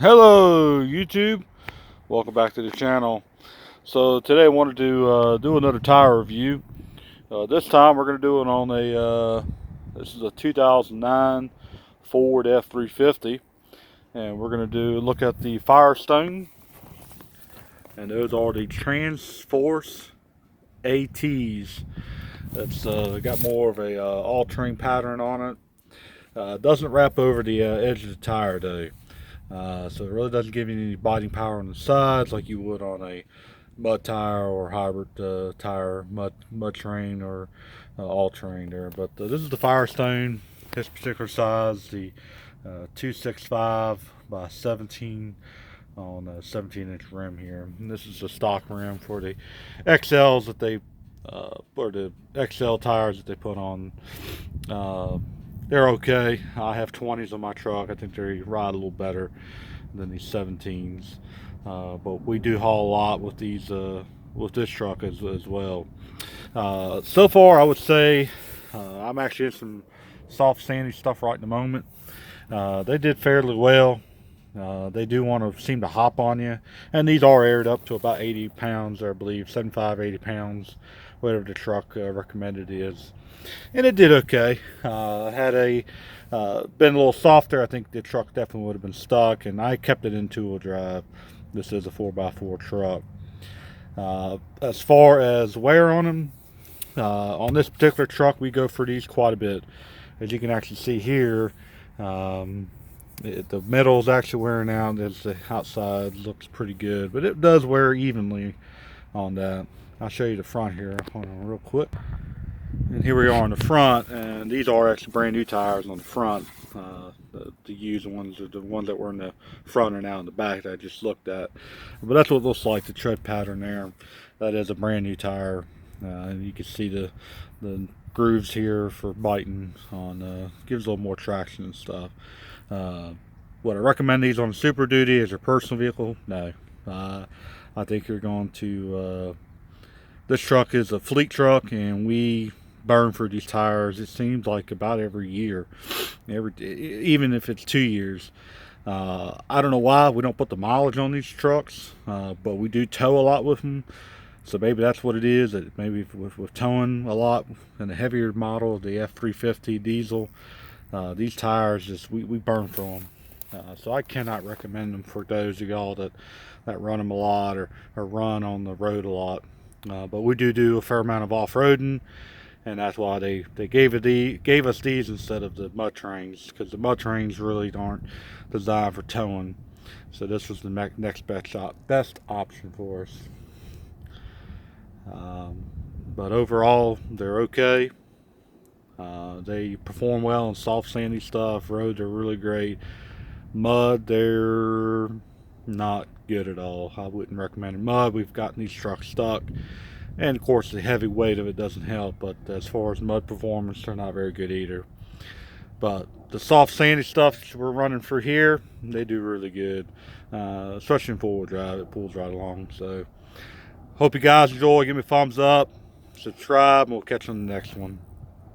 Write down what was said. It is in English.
Hello YouTube, welcome back to the channel. So today I wanted to do another tire review. This time we're going to do it on this is a 2009 Ford F350, and we're going to look at the Firestone, and those are the Transforce ATs. That's got more of a all-terrain pattern on it. Doesn't wrap over the edge of the tire though. So it really doesn't give you any biting power on the sides like you would on a mud tire or hybrid tire, mud terrain or all terrain there. But this is the Firestone, this particular size, the 265 by 17 on a 17-inch rim here. And this is the stock rim for the XLs that they or the XL tires that they put on. They're okay. I have 20s on my truck. I think they ride a little better than these 17s. But we do haul a lot with these with this truck as well. So far, I would say I'm actually in some soft sandy stuff right in the moment. They did fairly well. They do want to seem to hop on you, and these are aired up to about 80 pounds, I believe, 75, 80 pounds, whatever the truck recommended is. And it did okay. Had a been a little softer, I think the truck definitely would have been stuck, and I kept it in two-wheel drive. This is a 4x4 truck. As far as wear on them, on this particular truck, we go for these quite a bit. As you can actually see here, the metal is actually wearing out as the outside looks pretty good, but it does wear evenly on that. I'll show you the front here. Hold on real quick. And here we are on the front, and these are actually brand new tires on the front. The used ones are the ones that were in the front and now in the back that I just looked at. But that's what it looks like, the tread pattern there. That is a brand new tire. And you can see the grooves here for biting on, gives a little more traction and stuff. Would I recommend these on Super Duty as your personal vehicle? No. I think you're going to, this truck is a fleet truck, and we burn for these tires, it seems like about every year, even if it's 2 years. I don't know why we don't put the mileage on these trucks, but we do tow a lot with them, so maybe that's what it is. That maybe with towing a lot in the heavier model, the F350 diesel, these tires just we burn for them. So I cannot recommend them for those of y'all that run them a lot or run on the road a lot. But we do a fair amount of off-roading, and that's why they gave us these instead of the mud terrains, because the mud terrains really aren't designed for towing. So this was the next best option for us. But overall, they're okay. They perform well on soft sandy stuff. Roads are really great. Mud, they're not good at all. I wouldn't recommend mud. We've gotten these trucks stuck, and of course the heavy weight of it doesn't help, but as far as mud performance, they're not very good either. But the soft sandy stuff we're running for here, they do really good, especially in four-wheel drive. It pulls right along. So hope you guys enjoy. Give me a thumbs up, subscribe, and we'll catch you on the next one.